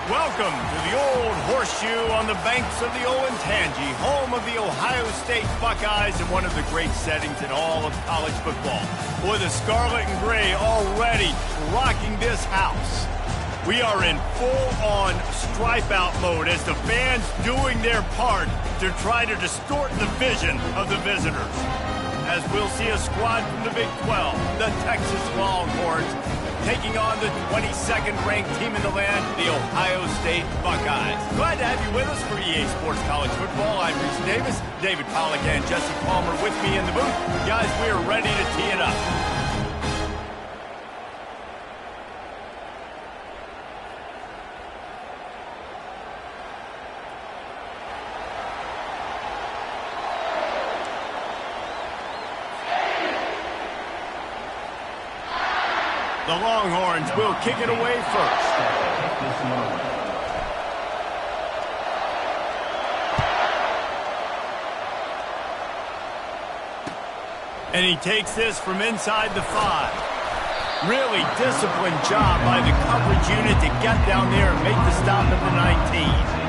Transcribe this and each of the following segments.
Welcome to the Old Horseshoe on the banks of the Olentangy, home of the Ohio State Buckeyes and one of the great settings in all of college football. Boy, the Scarlet and Gray already rocking this house. We are in full-on stripe-out mode as the fans doing their part to try to distort the vision of the visitors. As we'll see a squad from the Big 12, the Texas Longhorns, taking on the 22nd ranked team in the land, the Ohio State Buckeyes. Glad to have you with us for EA Sports College Football. I'm Reese Davis, David Pollack and Jesse Palmer with me in the booth. Guys, we are ready to tee it up. The Longhorns will kick it away first. And he takes this from inside the 5. Really disciplined job by the coverage unit to get down there and make the stop at the 19.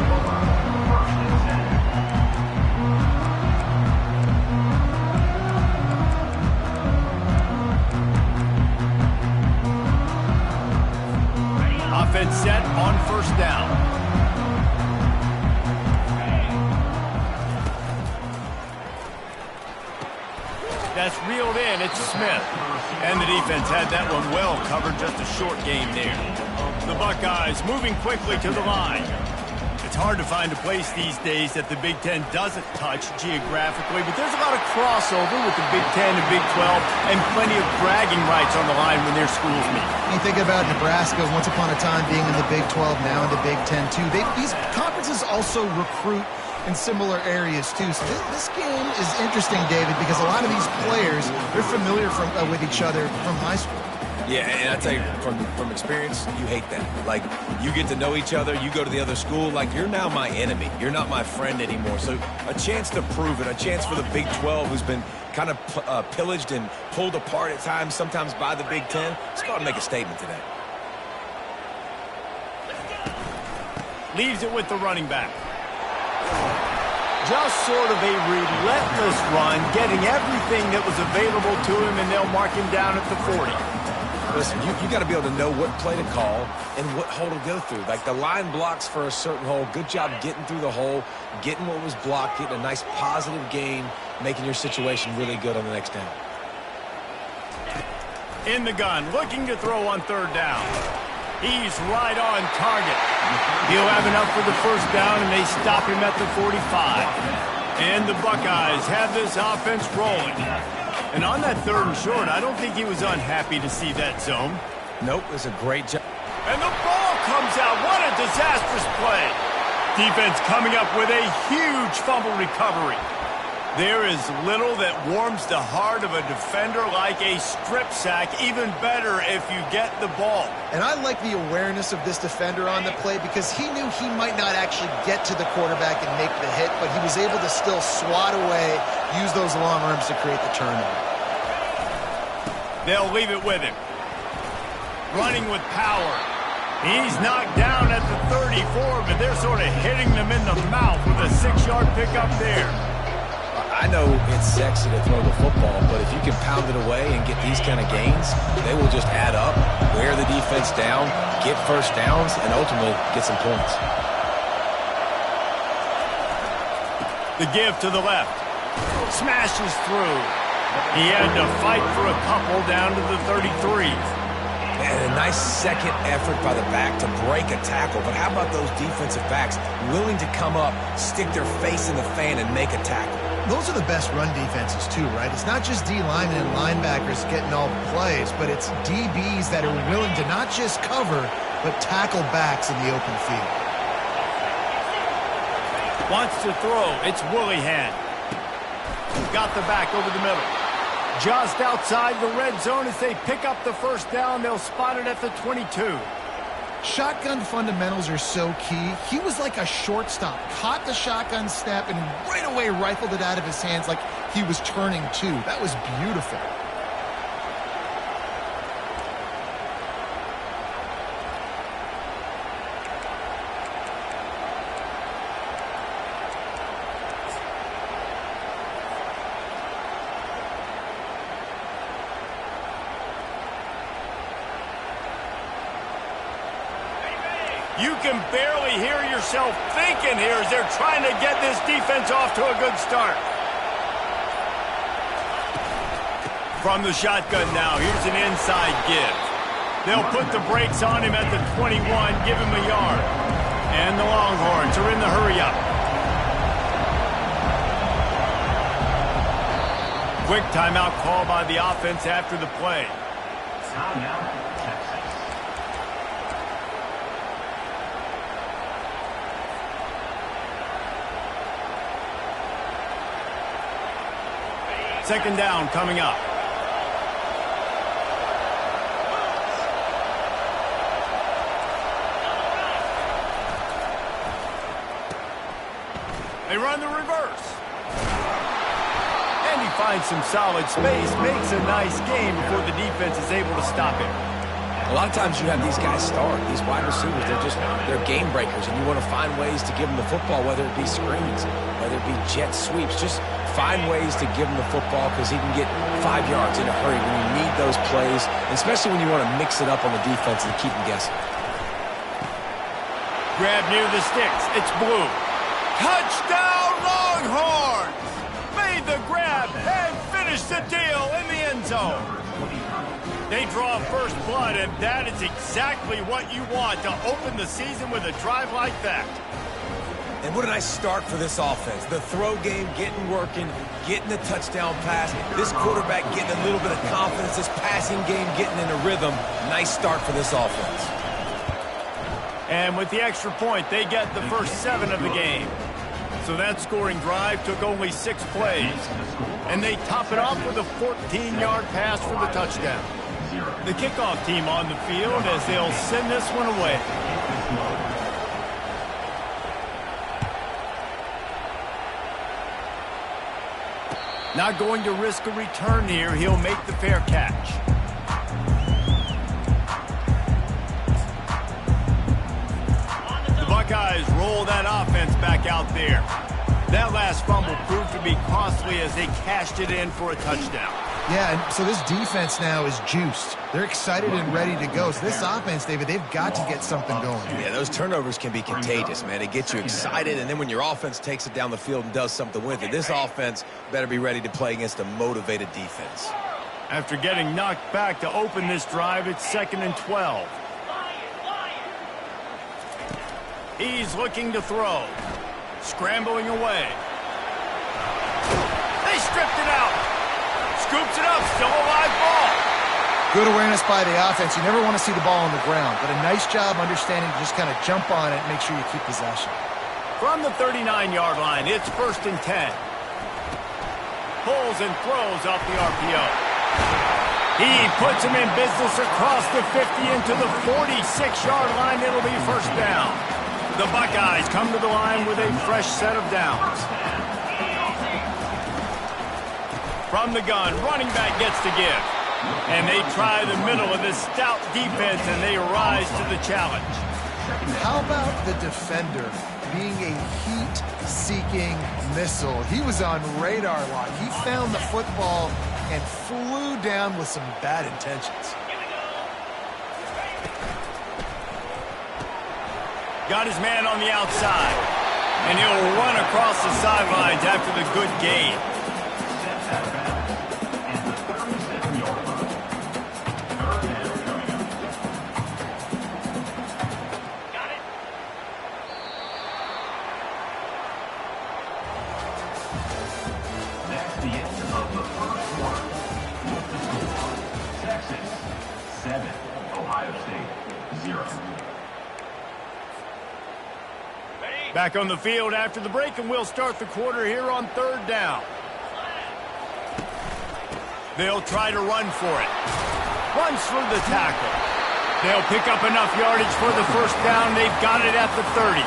Offense set on first down. That's reeled in. It's Smith. And the defense had that one well covered. Just a short game there. The Buckeyes moving quickly to the line. It's hard to find a place these days that the Big Ten doesn't touch geographically, but there's a lot of crossover with the Big Ten and Big 12 and plenty of bragging rights on the line when their schools meet. You think about Nebraska once upon a time being in the Big 12, now in the Big 10 too. These conferences also recruit in similar areas too. So this game is interesting, David, because a lot of these players, they're familiar with each other from high school. Yeah, and I tell you, from experience, you hate that. Like, you get to know each other, you go to the other school, like, you're now my enemy. You're not my friend anymore. So a chance to prove it, a chance for the Big 12, who's been kind of pillaged and pulled apart at times, sometimes by the Big 10. Let's go out and make a statement today. Leaves it with the running back. Just sort of a relentless run, getting everything that was available to him, and they'll mark him down at the 40. Listen, you got to be able to know what play to call and what hole to go through. Like the line blocks for a certain hole. Good job getting through the hole, getting what was blocked, getting a nice positive gain, making your situation really good on the next down. In the gun, looking to throw on third down. He's right on target. He'll have enough for the first down, and they stop him at the 45. And the Buckeyes have this offense rolling. And on that third and short, I don't think he was unhappy to see that zone. Nope, it was a great job. And the ball comes out. What a disastrous play. Defense coming up with a huge fumble recovery. There is little that warms the heart of a defender like a strip sack. Even better if you get the ball. And I like the awareness of this defender on the play because he knew he might not actually get to the quarterback and make the hit, but he was able to still swat away, use those long arms to create the turnover. They'll leave it with him. Running with power. He's knocked down at the 34, but they're sort of hitting them in the mouth with a 6-yard pickup there. I know it's sexy to throw the football, but if you can pound it away and get these kind of gains, they will just add up, wear the defense down, get first downs, and ultimately get some points. The give to the left. Smashes through. He had to fight for a couple down to the 33. And a nice second effort by the back to break a tackle. But how about those defensive backs willing to come up, stick their face in the fan, and make a tackle? Those are the best run defenses too, right? It's not just D linemen and linebackers getting all the plays, but it's DBs that are willing to not just cover, but tackle backs in the open field. Wants to throw. It's Willihan. Got the back over the middle. Just outside the red zone as they pick up the first down. They'll spot it at the 22. Shotgun fundamentals are so key. He was like a shortstop, caught the shotgun snap and right away rifled it out of his hands like he was turning two. That was beautiful. You can barely hear yourself thinking here as they're trying to get this defense off to a good start. From the shotgun now, here's an inside give. They'll put the brakes on him at the 21, give him a yard. And the Longhorns are in the hurry-up. Quick timeout call by the offense after the play. Timeout. Second down coming up. They run the reverse. And he finds some solid space, makes a nice game before the defense is able to stop him. A lot of times you have these guys start, these wide receivers, they're game breakers, and you want to find ways to give them the football, whether it be screens, whether it be jet sweeps. Just find ways to give him the football because he can get 5 yards in a hurry when you need those plays, especially when you want to mix it up on the defense and keep them guessing. Grab near the sticks. It's Blue. Touchdown, Longhorns! Made the grab and finished the deal in the end zone. They draw first blood, and that is exactly what you want to open the season with a drive like that. And what a nice start for this offense. The throw game getting working, getting the touchdown pass. This quarterback getting a little bit of confidence. This passing game getting in a rhythm. Nice start for this offense. And with the extra point, they get the first 7 of the game. So that scoring drive took only 6 plays. And they top it off with a 14-yard pass for the touchdown. The kickoff team on the field as they'll send this one away. Not going to risk a return here. He'll make the fair catch. The Buckeyes roll that offense back out there. That last fumble proved to be costly as they cashed it in for a touchdown. Yeah, and so this defense now is juiced. They're excited and ready to go. So this offense, David, they've got to get something going. Yeah, those turnovers can be contagious, man. It gets you excited, and then when your offense takes it down the field and does something with it, this offense better be ready to play against a motivated defense. After getting knocked back to open this drive, it's 2nd and 12. He's looking to throw. Scrambling away. They stripped it out. Scoops it up. Still a live ball. Good awareness by the offense. You never want to see the ball on the ground, but a nice job understanding to just kind of jump on it and make sure you keep possession. From the 39-yard line, it's 1st and 10. Pulls and throws off the RPO. He puts him in business across the 50 into the 46-yard line. It'll be 1st down. The Buckeyes come to the line with a fresh set of downs. From the gun, running back gets to give. And they try the middle of this stout defense, and they rise to the challenge. How about the defender being a heat-seeking missile? He was on radar lock. He found the football and flew down with some bad intentions. Got his man on the outside, and he'll run across the sidelines after the good gain. Back on the field after the break, and we'll start the quarter here on 3rd down. They'll try to run for it. Runs through the tackle. They'll pick up enough yardage for the 1st down. They've got it at the 30.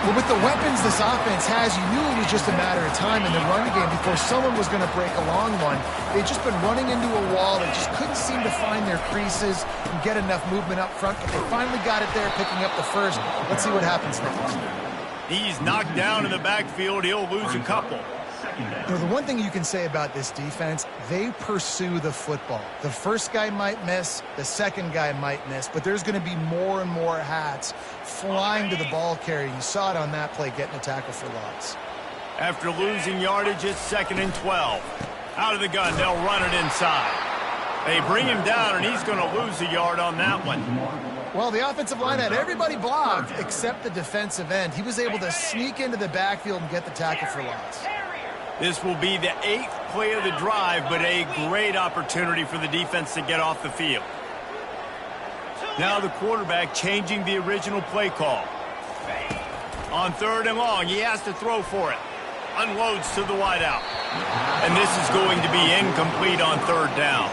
Well, with the weapons this offense has, you knew it was just a matter of time in the run game before someone was going to break a long one. They'd just been running into a wall. They just couldn't seem to find their creases and get enough movement up front, but they finally got it there, picking up the 1st. Let's see what happens next. He's knocked down in the backfield. He'll lose a couple. You know, the one thing you can say about this defense, they pursue the football. The first guy might miss, the second guy might miss, but there's going to be more and more hats flying to the ball carrier. You saw it on that play, getting a tackle for loss. After losing yardage, it's 2nd and 12. Out of the gun, they'll run it inside. They bring him down, and he's going to lose a yard on that one. Well, the offensive line had everybody blocked except the defensive end. He was able to sneak into the backfield and get the tackle for loss. This will be the 8th play of the drive, but a great opportunity for the defense to get off the field. Now the quarterback changing the original play call. On 3rd and long, he has to throw for it. Unloads to the wideout. And this is going to be incomplete on 3rd down.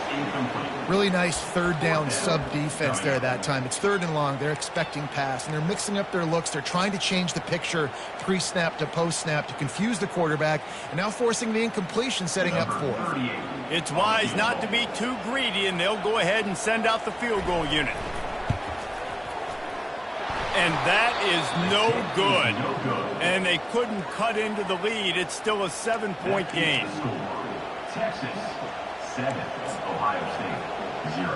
Really nice 3rd down sub-defense there that time. It's 3rd and long. They're expecting pass, and they're mixing up their looks. They're trying to change the picture pre-snap to post-snap to confuse the quarterback, and now forcing the incompletion, setting up 4th. It's wise not to be too greedy, and they'll go ahead and send out the field goal unit. And that is no good. And they couldn't cut into the lead. It's still a 7-point game. Texas, 7. Ohio State, 0.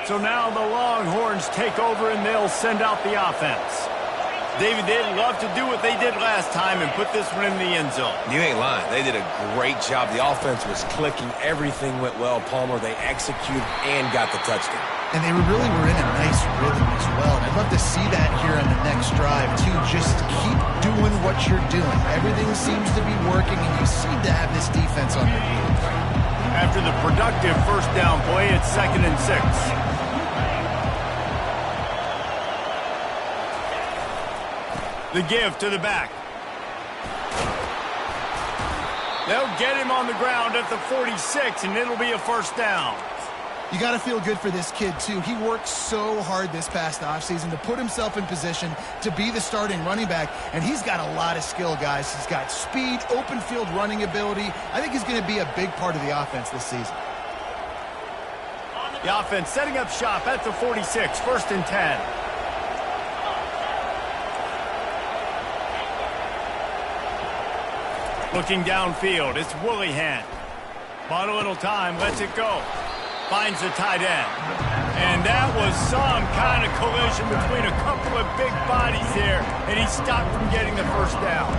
So now the Longhorns take over, and they'll send out the offense. David, they'd love to do what they did last time and put this one in the end zone. You ain't lying. They did a great job. The offense was clicking. Everything went well. Palmer, they executed and got the touchdown. And they really were in a nice rhythm as well. And I'd love to see that here on the next drive, too. Just keep doing what you're doing. Everything seems to be working, and you seem to have this defense on your heels. After the productive 1st down play, it's 2nd and 6. The give to the back. They'll get him on the ground at the 46, and it'll be a 1st down. You got to feel good for this kid, too. He worked so hard this past offseason to put himself in position to be the starting running back, and he's got a lot of skill, guys. He's got speed, open field running ability. I think he's going to be a big part of the offense this season. The offense setting up shop at the 46, 1st and 10. Looking downfield, it's Willihan. Bought a little time, lets it go. Finds the tight end. And that was some kind of collision between a couple of big bodies there, and he stopped from getting the first down.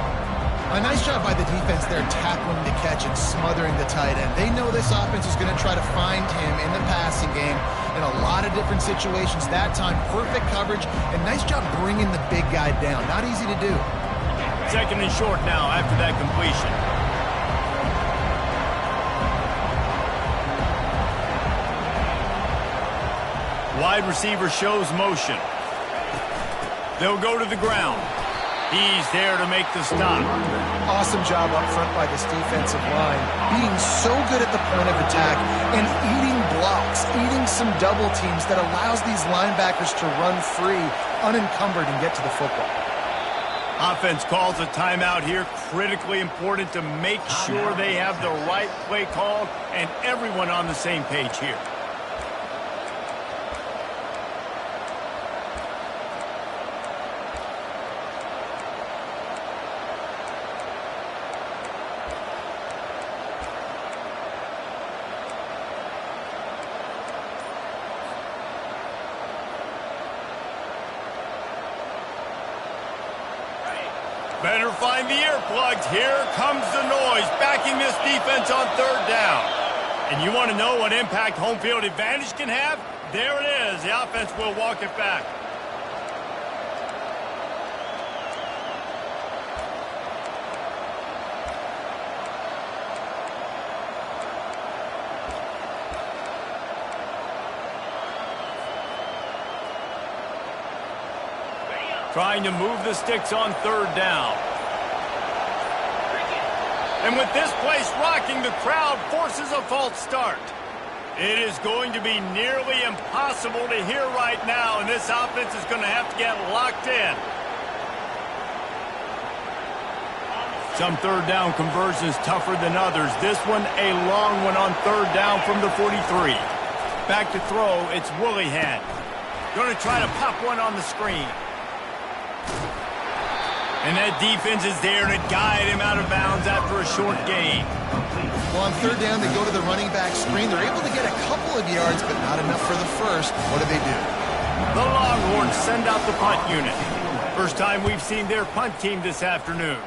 A nice job by the defense there, tackling the catch and smothering the tight end. They know this offense is going to try to find him in the passing game in a lot of different situations. That time, perfect coverage, and nice job bringing the big guy down. Not easy to do. 2nd and short now after that completion. Wide receiver shows motion. They'll go to the ground. He's there to make the stop. Awesome job up front by this defensive line. Being so good at the point of attack and eating blocks, eating some double teams that allows these linebackers to run free, unencumbered, and get to the football. Offense calls a timeout here. Critically important to make sure they have the right play called and everyone on the same page here. Better find the earplugs. Here comes the noise, backing this defense on 3rd down. And you want to know what impact home field advantage can have? There it is. The offense will walk it back. Trying to move the sticks on 3rd down. And with this place rocking, the crowd forces a false start. It is going to be nearly impossible to hear right now, and this offense is going to have to get locked in. Some 3rd down conversions tougher than others. This one, a long one on 3rd down from the 43. Back to throw, it's Willihan. Going to try to pop one on the screen. And that defense is there to guide him out of bounds after a short gain. Well, on 3rd down, they go to the running back screen. They're able to get a couple of yards, but not enough for the first. What do? The Longhorns send out the punt unit. First time we've seen their punt team this afternoon.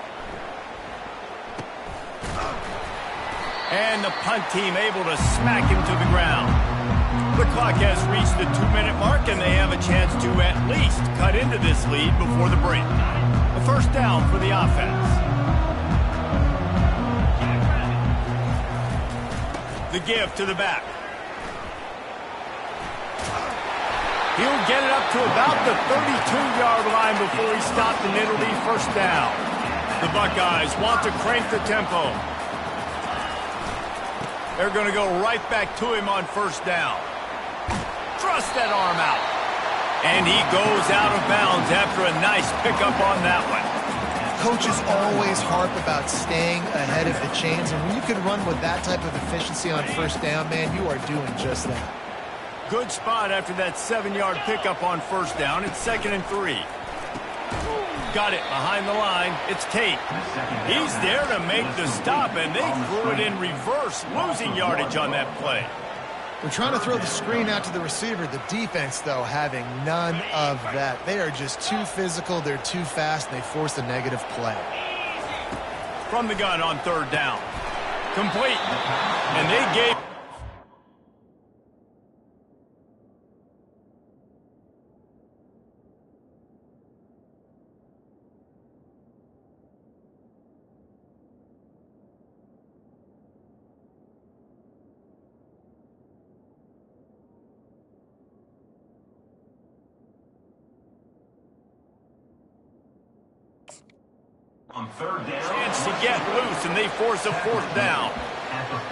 And the punt team able to smack him to the ground. The clock has reached the 2-minute mark, and they have a chance to at least cut into this lead before the break. A 1st down for the offense. The give to the back. He'll get it up to about the 32-yard line before he stopped, and it'll be 1st down. The Buckeyes want to crank the tempo. They're going to go right back to him on 1st down. Thrust that arm out. And he goes out of bounds after a nice pickup on that one. Coaches always harp about staying ahead of the chains, and when you can run with that type of efficiency on 1st down, man, you are doing just that. Good spot after that 7-yard pickup on 1st down. It's 2nd and 3. Got it behind the line. It's Tate. He's there to make the stop, and they threw it in reverse, losing yardage on that play. They're trying to throw the screen out to the receiver. The defense, though, having none of that. They are just too physical. They're too fast, and they force a negative play. From the gun on 3rd down. Complete. And they gave... On 3rd down. Chance to get loose, and they force a 4th down.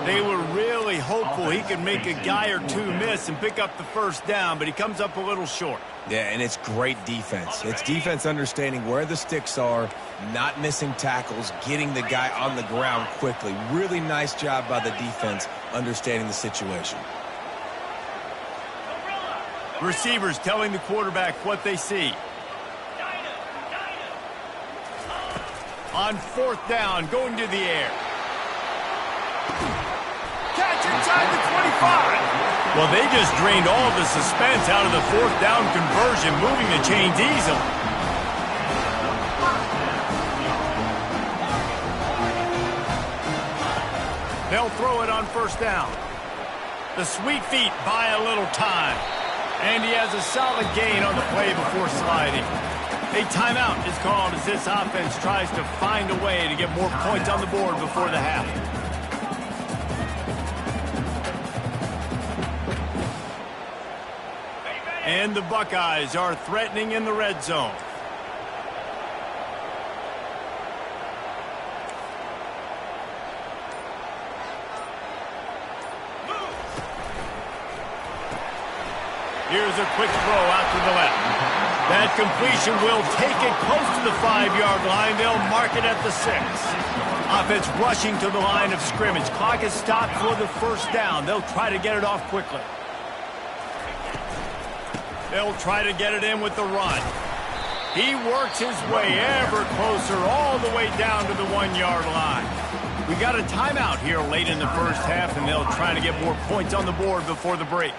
They were really hopeful he could make a guy or two miss and pick up the 1st down, but he comes up a little short. Yeah, and it's great defense. It's defense understanding where the sticks are, not missing tackles, getting the guy on the ground quickly. Really nice job by the defense understanding the situation. Receivers telling the quarterback what they see. On 4th down, going to the air. Catch inside the 25. Well, they just drained all the suspense out of the 4th down conversion, moving the chains easily. They'll throw it on 1st down. The sweet feet buy a little time. And he has a solid gain on the play before sliding. A timeout is called as this offense tries to find a way to get more points on the board before the half. And the Buckeyes are threatening in the red zone. Here's a quick throw out to the left. That completion will take it close to the 5-yard line. They'll mark it at the 6. Offense rushing to the line of scrimmage. Clock is stopped for the 1st down. They'll try to get it off quickly. They'll try to get it in with the run. He works his way ever closer all the way down to the 1-yard line. We got a timeout here late in the 1st half, and they'll try to get more points on the board before the break.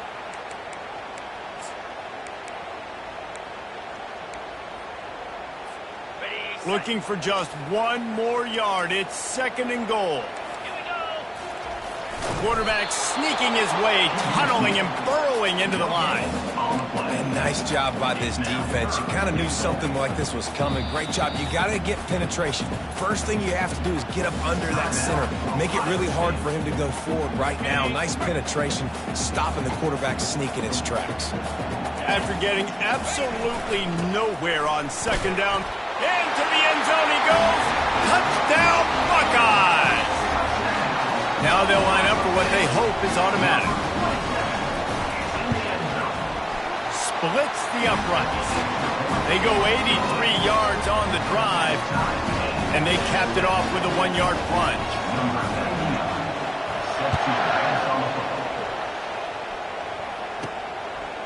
Looking for just 1 more yard. It's 2nd and goal. Quarterback sneaking his way, tunneling and burrowing into the line. And nice job by this defense. You kind of knew something like this was coming. Great job. You got to get penetration. First thing you have to do is get up under that center. Make it really hard for him to go forward right now. Nice penetration, stopping the quarterback sneaking its tracks. After getting absolutely nowhere on 2nd down, into the end zone he goes. Touchdown, Buckeyes! Now they'll line up for what they hope is automatic. Splits the uprights. They go 83 yards on the drive, and they capped it off with a 1-yard plunge.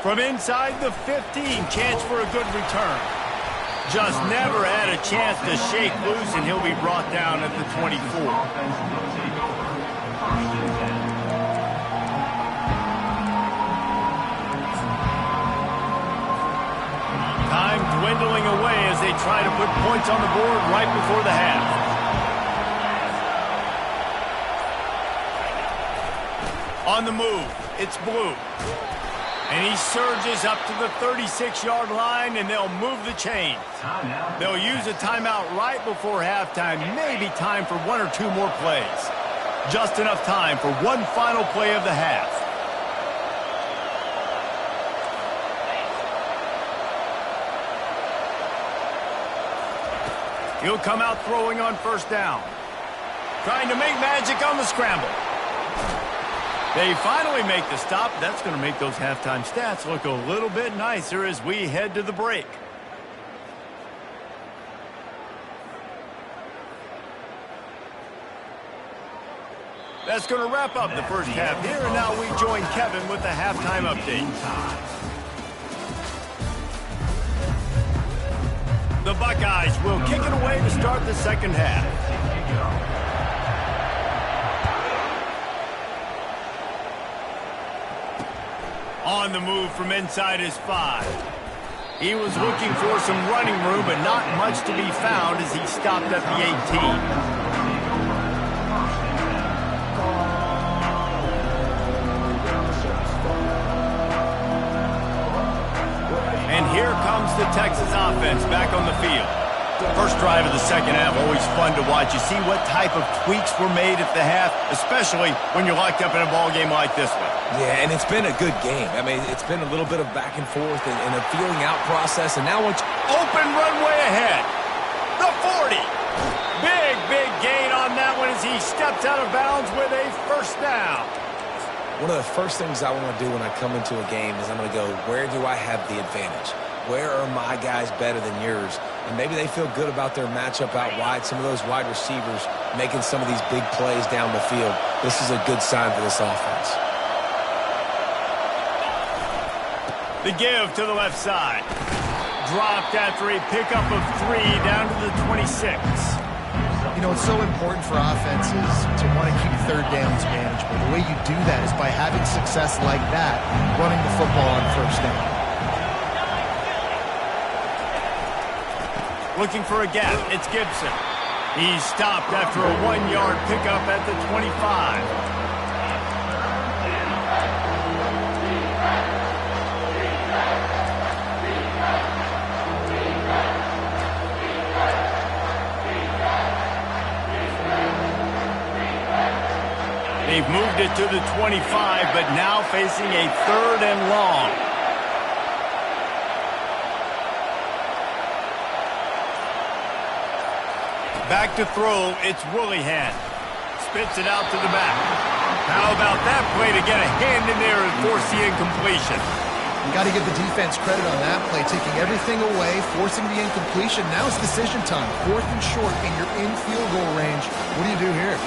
From inside the 15, chance for a good return. Just never had a chance to shake loose, and he'll be brought down at the 24. Time dwindling away as they try to put points on the board right before the half. On the move, it's Blue. And he surges up to the 36-yard line, and they'll move the chain. They'll use a timeout right before halftime, maybe time for 1 or 2 more plays. Just enough time for one final play of the half. He'll come out throwing on 1st down. Trying to make magic on the scramble. They finally make the stop. That's going to make those halftime stats look a little bit nicer as we head to the break. That's going to wrap up the 1st half here, and now we join Kevin with the halftime update. The Buckeyes will kick it away to start the 2nd half. On the move from inside his 5. He was looking for some running room, but not much to be found as he stopped at the 18. And here comes the Texas offense back on the field. First drive of the 2nd half, always fun to watch. You see what type of tweaks were made at the half, especially when you're locked up in a ball game like this one. Yeah, and it's been a good game. I mean, it's been a little bit of back and forth and a feeling out process, and now once open runway ahead. The 40. Big gain on that one as he steps out of bounds with a 1st down. One of the first things I want to do when I come into a game is I'm going to go, where do I have the advantage? Where are my guys better than yours? And maybe they feel good about their matchup out wide. Some of those wide receivers making some of these big plays down the field. This is a good sign for this offense. The give to the left side. Dropped after a pickup of 3 down to the 26. You know, it's so important for offenses to want to keep third downs manageable. The way you do that is by having success like that, running the football on first down. Looking for a gap. It's Gibson. He's stopped after a 1-yard pickup at the 25. They've moved it to the 25, but now facing a 3rd and long. Back to throw, it's Willihan. Spits it out to the back. How about that play to get a hand in there and force the incompletion? You got to give the defense credit on that play, taking everything away, forcing the incompletion. Now it's decision time. 4th and short, and you're in field goal range. What do you do here?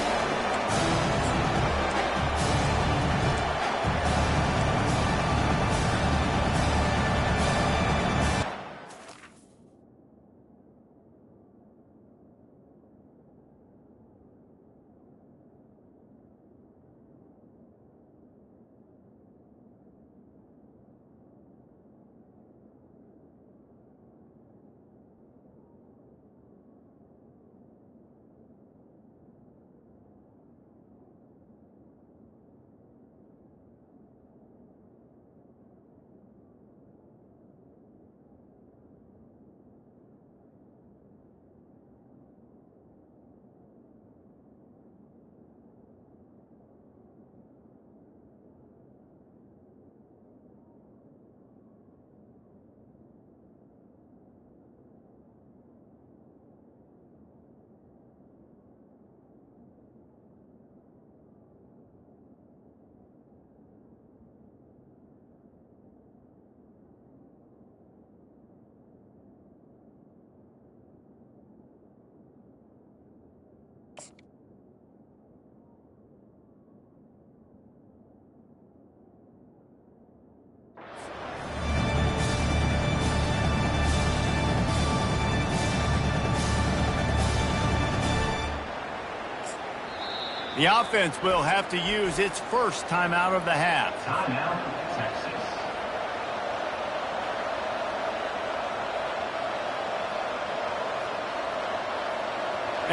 The offense will have to use its first timeout of the half. Timeout, Texas.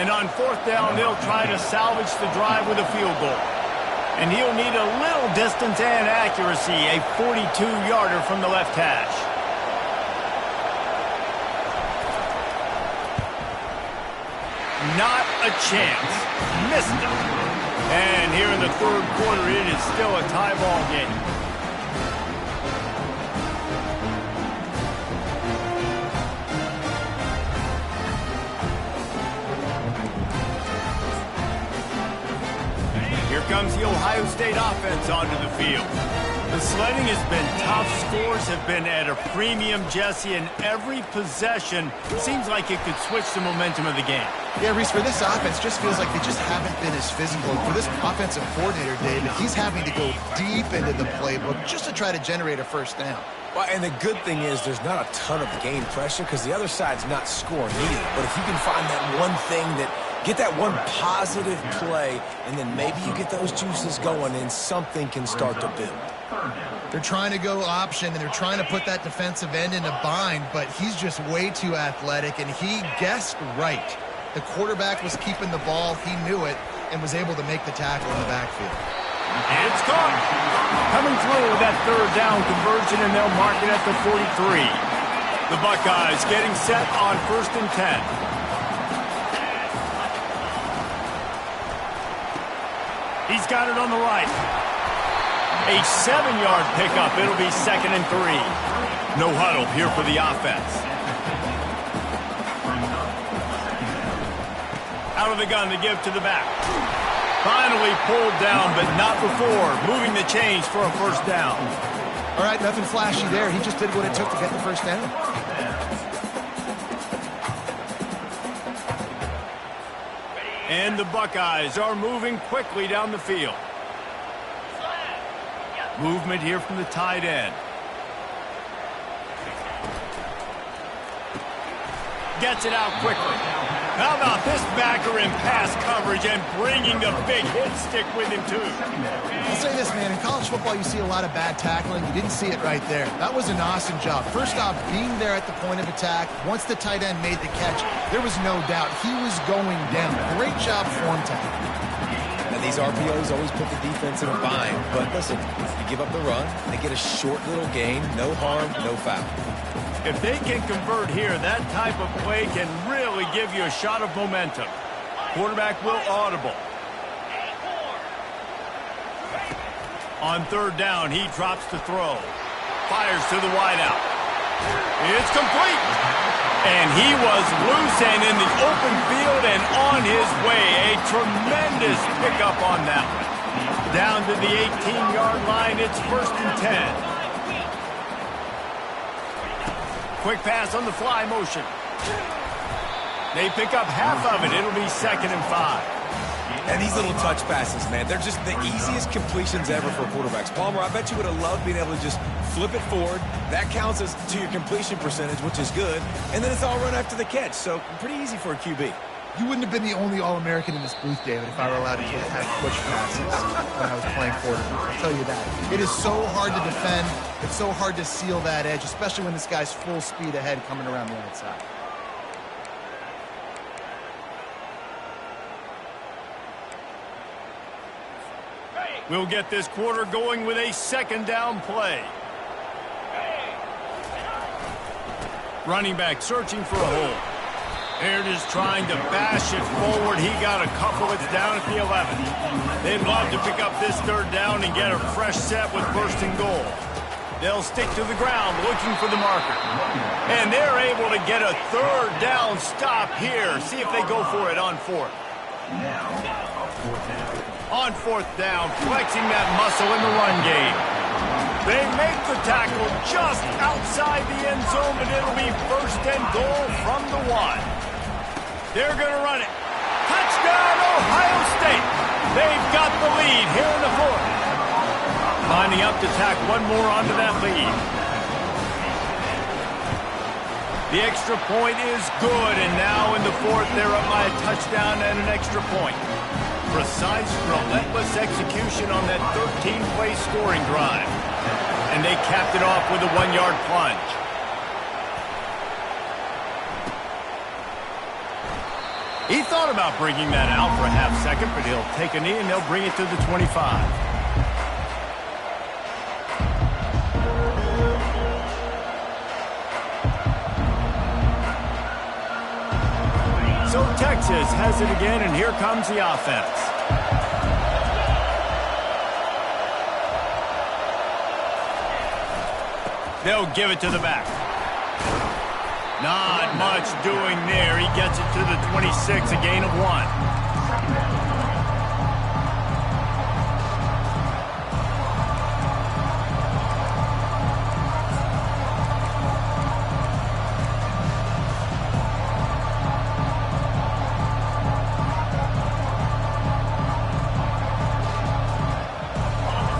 And on 4th down, they'll try to salvage the drive with a field goal. And he'll need a little distance and accuracy, a 42-yarder from the left hash. Not a chance. Missed it. And here in the 3rd quarter, it is still a tie ball game. Here comes the Ohio State offense onto the field. The sledding has been tough. Scores have been at a premium, Jesse, and every possession seems like it could switch the momentum of the game. Yeah, Reese, for this offense, just feels like they just haven't been as physical. For this offensive coordinator, David, he's having to go deep into the playbook just to try to generate a first down. Well, and the good thing is there's not a ton of game pressure because the other side's not scoring either. But if you can find that one thing get that one positive play, and then maybe you get those juices going and something can start to build. They're trying to go option, and they're trying to put that defensive end in a bind, but he's just way too athletic, and he guessed right. The quarterback was keeping the ball. He knew it and was able to make the tackle in the backfield. And it's caught. Coming through with that 3rd down conversion, and they'll mark it at the 43. The Buckeyes getting set on 1st and 10. He's got it on the right. A 7-yard pickup. It'll be 2nd and 3. No huddle here for the offense. Out of the gun to give to the back. Finally pulled down, but not before. Moving the chains for a first down. All right, nothing flashy there. He just did what it took to get the first down. And the Buckeyes are moving quickly down the field. Movement here from the tight end. gets it out quickly. How about this backer in pass coverage and bringing the big hit stick with him, too? I'll say this, man. In college football, you see a lot of bad tackling. You didn't see it right there. That was an awesome job. First off, being there at the point of attack. Once the tight end made the catch, there was no doubt he was going down. Great job form tackling. And these RPOs always put the defense in a bind. But listen, you give up the run, they get a short little gain, no harm, no foul. If they can convert here, that type of play can really give you a shot of momentum. Quarterback will audible. On third down, he drops to throw. Fires to the wideout. It's complete. And he was loose and in the open field and on his way. A tremendous pickup on that one. Down to the 18-yard line, it's 1st and 10. Quick pass on the fly motion. They pick up half of it. It'll be 2nd and 5. And these little touch passes, man, they're just the easiest completions ever for quarterbacks. Palmer, I bet you would have loved being able to just flip it forward. That counts as to your completion percentage, which is good. And then it's all run after the catch. So pretty easy for a QB. You wouldn't have been the only All-American in this booth, David, if I were allowed to have push passes when I was playing quarterback. I'll tell you that. It is so hard to defend. It's so hard to seal that edge, especially when this guy's full speed ahead coming around the outside. We'll get this quarter going with a 2nd down play. Running back searching for a hole. They're just trying to bash it forward. He got a couple. It's down at the 11. They'd love to pick up this 3rd down and get a fresh set with 1st and goal. They'll stick to the ground looking for the marker. And they're able to get a 3rd down stop here. See if they go for it on 4th. On 4th down, flexing that muscle in the run game. They make the tackle just outside the end zone, but it'll be 1st and goal from the 1. They're going to run it. Touchdown, Ohio State. They've got the lead here in the 4th. Lining up to tack one more onto that lead. The extra point is good, and now in the 4th, they're up by a touchdown and an extra point. Precise, relentless execution on that 13-play scoring drive. And they capped it off with a 1-yard plunge. He thought about bringing that out for a half-second, but he'll take a knee and they'll bring it to the 25. So Texas has it again, and here comes the offense. They'll give it to the back. Not much doing there. He gets it to the 26, a gain of 1.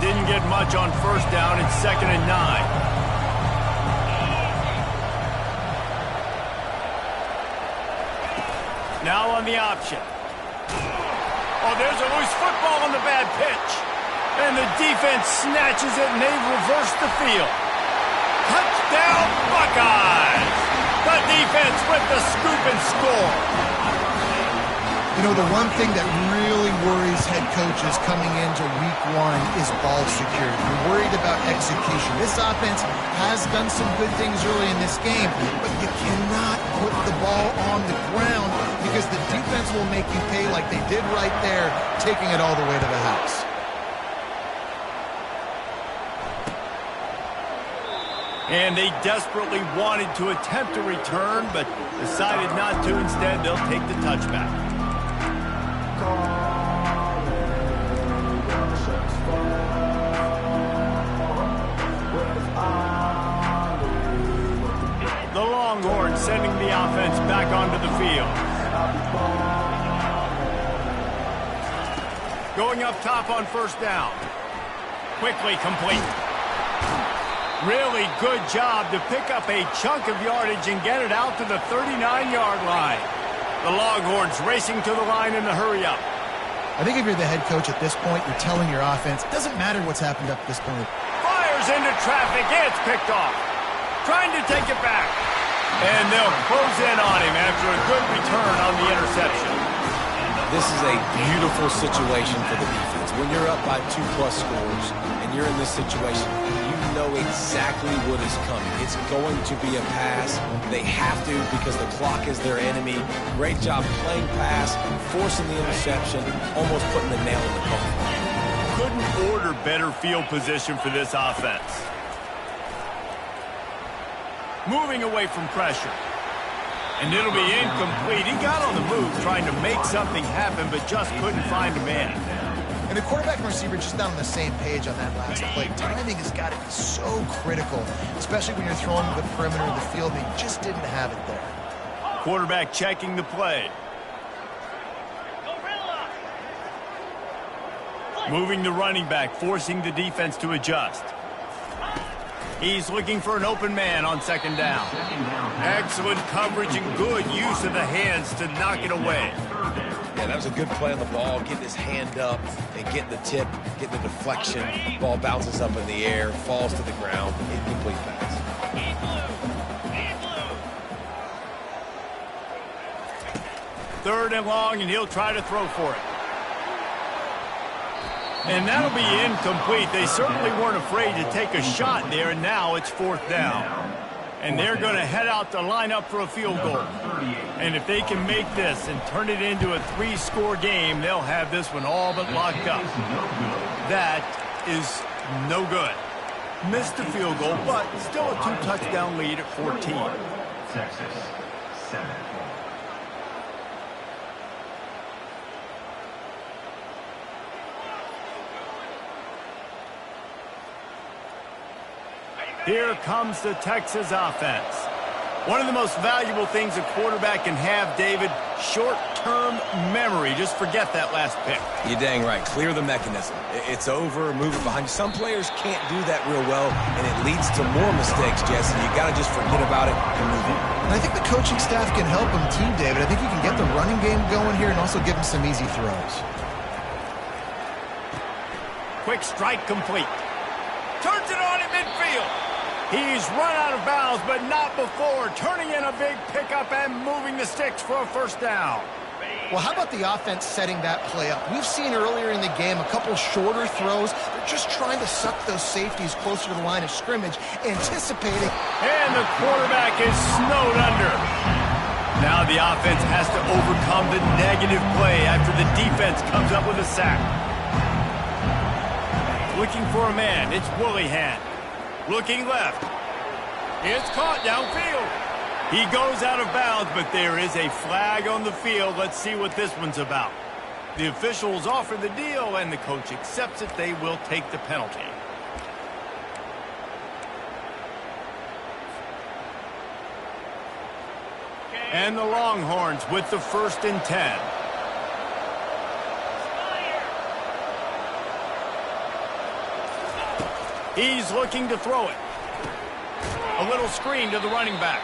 Didn't get much on 1st down. It's 2nd and 9. Now on the option. Oh, there's a loose football on the bad pitch. And the defense snatches it, and they've reversed the field. Touchdown, Buckeyes! The defense with the scoop and score. You know, the one thing that really worries head coaches coming into week 1 is ball security. You're worried about execution. This offense has done some good things early in this game, but you cannot put the ball on the ground because the defense will make you pay like they did right there, taking it all the way to the house. And they desperately wanted to attempt a return, but decided not to. Instead, they'll take the touchback. The Longhorns sending the offense back onto the field. Going up top on 1st down. Quickly complete. Really good job to pick up a chunk of yardage and get it out to the 39-yard line. The Longhorns racing to the line in the hurry-up. I think if you're the head coach at this point, you're telling your offense, it doesn't matter what's happened up to this point. Fires into traffic, and it's picked off. Trying to take it back. And they'll close in on him after a good return on the interception. This is a beautiful situation for the defense. When you're up by 2+ scores and you're in this situation, you know exactly what is coming. It's going to be a pass. They have to because the clock is their enemy. Great job playing pass, forcing the interception, almost putting the nail in the coffin. Couldn't order better field position for this offense. Moving away from pressure. And it'll be incomplete. He got on the move trying to make something happen, but just couldn't find a man. And the quarterback and receiver just not on the same page on that last play. Timing has got to be so critical, especially when you're throwing to the perimeter of the field. They just didn't have it there. Quarterback checking the play. Moving the running back, forcing the defense to adjust. He's looking for an open man on second down. Excellent coverage and good use of the hands to knock it away. Yeah, that was a good play on the ball, getting his hand up and getting the tip, getting the deflection. Ball bounces up in the air, falls to the ground, incomplete pass. Third and long, and he'll try to throw for it. And that'll be incomplete. They certainly weren't afraid to take a shot there, and now it's fourth down. And they're going to head out to line up for a field goal. And if they can make this and turn it into a 3-score game, they'll have this one all but locked up. That is no good. Missed the field goal, but still a 2-touchdown lead at 14. Texas, 7. Here comes the Texas offense. One of the most valuable things a quarterback can have, David, short-term memory. Just forget that last pick. You're dang right. Clear the mechanism. It's over, move it behind you. Some players can't do that real well, and it leads to more mistakes, Jesse. You got to just forget about it and move on. And I think the coaching staff can help him too, David. I think you can get the running game going here and also give him some easy throws. Quick strike complete. Turns it on in midfield. He's run out of bounds, but not before turning in a big pickup and moving the sticks for a first down. Well, how about the offense setting that play up? We've seen earlier in the game a couple shorter throws. They're just trying to suck those safeties closer to the line of scrimmage, anticipating. And the quarterback is snowed under. Now the offense has to overcome the negative play after the defense comes up with a sack. Looking for a man. It's Willihan. Looking left. It's caught downfield. He goes out of bounds, but there is a flag on the field. Let's see what this one's about. The officials offer the deal, and the coach accepts it. They will take the penalty. And the Longhorns with the 1st and 10. He's looking to throw it. A little screen to the running back.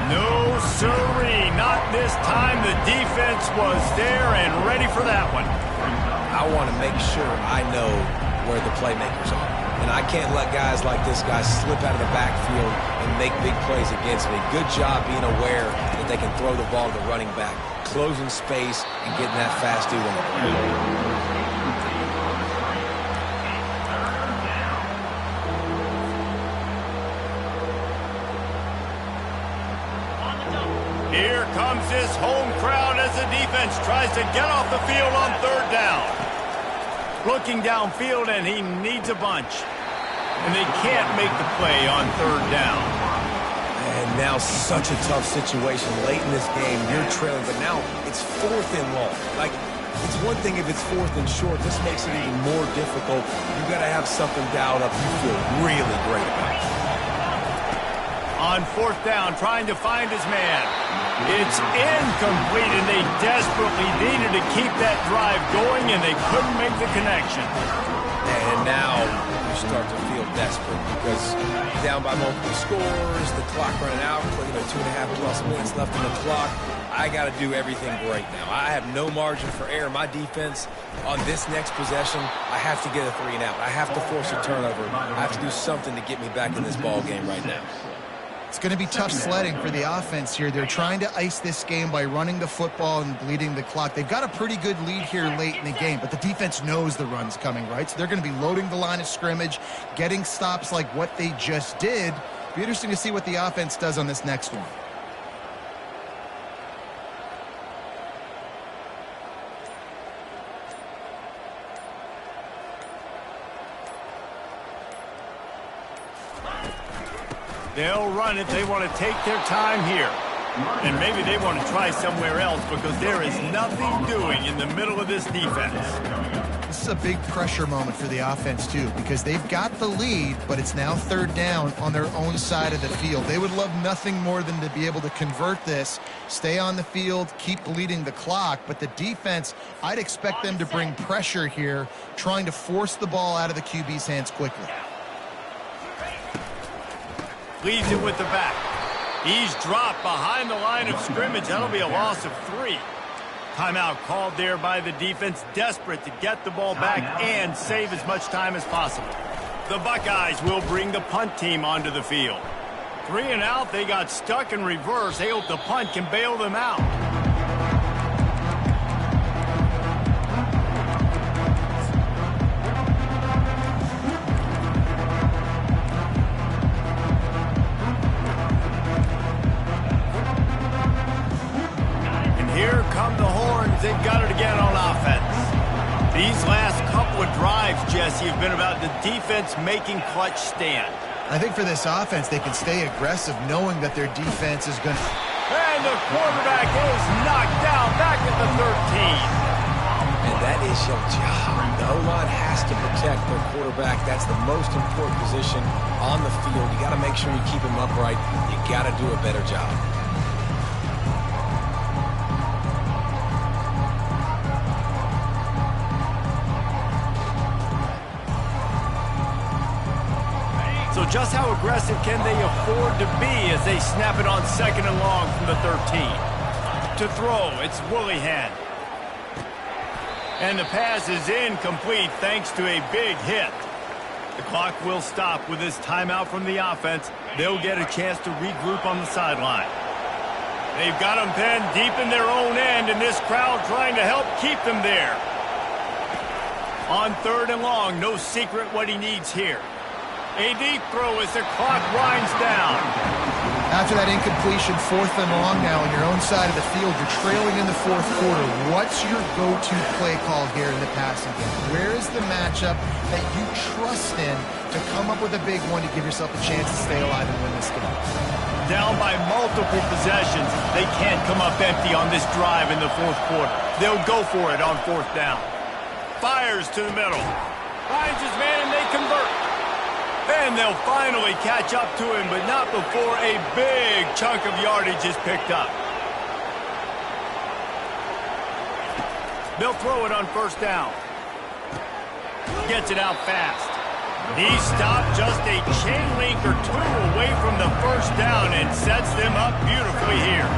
No, sirree, not this time. The defense was there and ready for that one. I want to make sure I know where the playmakers are. And I can't let guys like this guy slip out of the backfield and make big plays against me. Good job being aware that they can throw the ball to the running back, closing space, and getting that fast dude on the ground. Here comes this home crowd as the defense tries to get off the field on 3rd down. Looking downfield, and he needs a bunch. And they can't make the play on 3rd down. And now such a tough situation late in this game. You're trailing, but now it's 4th and long. Like, it's one thing if it's 4th and short. This makes it even more difficult. You got to have something dialed up you feel really great about. On 4th down, trying to find his man. It's incomplete, and they desperately needed to keep that drive going, and they couldn't make the connection. And now you start to feel desperate because you're down by multiple scores, the clock running out, 2.5+ minutes left on the clock. I got to do everything great now. I have no margin for error. My defense on this next possession, I have to get a 3 and out. I have to force a turnover. I have to do something to get me back in this ball game right now. It's going to be tough sledding for the offense here. They're trying to ice this game by running the football and bleeding the clock. They've got a pretty good lead here late in the game, but the defense knows the run's coming, right? So they're going to be loading the line of scrimmage, getting stops like what they just did. Be interesting to see what the offense does on this next one. They'll run it. They want to take their time here. And maybe they want to try somewhere else because there is nothing doing in the middle of this defense. This is a big pressure moment for the offense, too, because they've got the lead, but it's now 3rd down on their own side of the field. They would love nothing more than to be able to convert this, stay on the field, keep bleeding the clock. But the defense, I'd expect them to bring pressure here, trying to force the ball out of the QB's hands quickly. Leads it with the back. He's dropped behind the line of scrimmage. That'll be a loss of 3. Timeout called there by the defense, desperate to get the ball back and save as much time as possible. The Buckeyes will bring the punt team onto the field. 3 and out, they got stuck in reverse. They hope the punt can bail them out. They've got it again on offense. These last couple of drives, Jesse, have been about the defense making clutch stand. I think for this offense, they can stay aggressive knowing that their defense is going to... And the quarterback is knocked down back at the 13. And that is your job. The O-line has to protect their quarterback. That's the most important position on the field. You got to make sure you keep him upright. You got to do a better job. So just how aggressive can they afford to be as they snap it on 2nd and long from the 13? To throw, it's Willihan. And the pass is incomplete thanks to a big hit. The clock will stop with this timeout from the offense. They'll get a chance to regroup on the sideline. They've got them pinned deep in their own end, and this crowd trying to help keep them there. On 3rd and long, no secret what he needs here. A deep throw as the clock winds down. After that incompletion, 4th and long now on your own side of the field, you're trailing in the 4th quarter. What's your go-to play call here in the passing game? Where is the matchup that you trust in to come up with a big one to give yourself a chance to stay alive and win this game? Down by multiple possessions, they can't come up empty on this drive in the 4th quarter. They'll go for it on 4th down. Fires to the middle. Finds his man and they convert. And they'll finally catch up to him, but not before a big chunk of yardage is picked up. They'll throw it on 1st down. Gets it out fast. He stopped just a chain link or 2 away from the 1st down and sets them up beautifully here.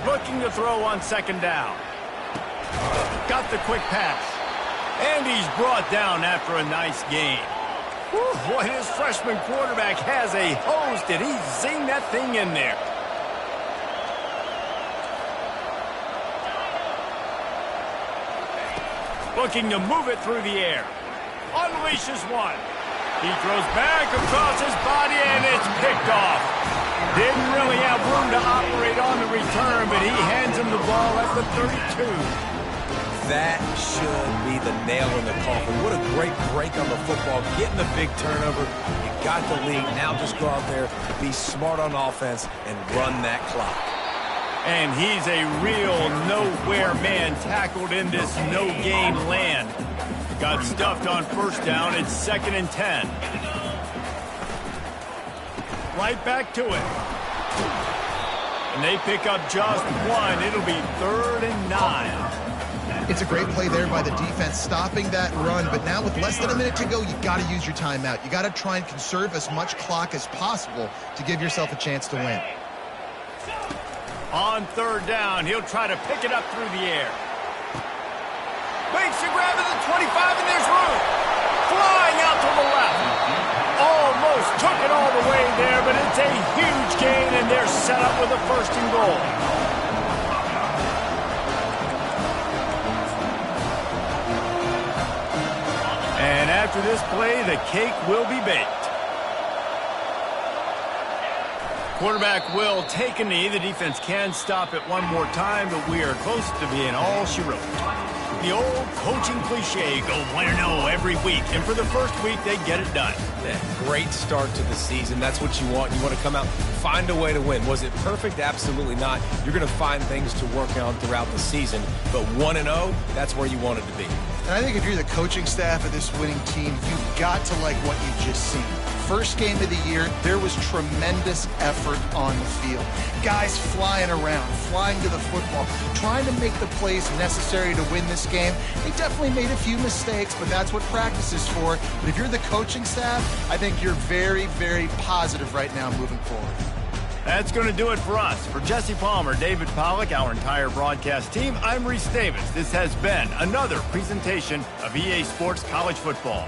Looking to throw on 2nd down. Got the quick pass. And he's brought down after a nice gain. Whew, boy, his freshman quarterback has a hose. Did he zing that thing in there? Looking to move it through the air. Unleashes one. He throws back across his body, and it's picked off. Didn't really have room to operate on the return, but he hands him the ball at the 32. That should be the nail in the coffin. What a great break on the football. Getting the big turnover. You got the lead. Now just go out there, be smart on offense, and run that clock. And he's a real nowhere man tackled in this no-game land. Got stuffed on 1st down. It's 2nd and 10. Right back to it. And they pick up just 1. It'll be 3rd and 9. It's a great play there by the defense, stopping that run. But now with less than a minute to go, you got to use your timeout. You got to try and conserve as much clock as possible to give yourself a chance to win. On third down, he'll try to pick it up through the air. Makes a grab at the 25, and there's room. Flying out to the left. Almost took it all the way there, but it's a huge gain, and they're set up with a first and goal. And after this play, the cake will be baked. Quarterback will take a knee. The defense can stop it one more time, but we are close to being all she wrote. The old coaching cliche, go 1-0 every week. And for the first week, they get it done. Yeah, great start to the season. That's what you want. You want to come out, find a way to win. Was it perfect? Absolutely not. You're going to find things to work on throughout the season. But 1-0, that's where you want it to be. And I think if you're the coaching staff of this winning team, you've got to like what you've just seen. First game of the year, there was tremendous effort on the field. Guys flying around, flying to the football, trying to make the plays necessary to win this game. They definitely made a few mistakes, but that's what practice is for. But if you're the coaching staff, I think you're very, very positive right now moving forward. That's going to do it for us. For Jesse Palmer, David Pollack, our entire broadcast team, I'm Reese Davis. This has been another presentation of EA Sports College Football.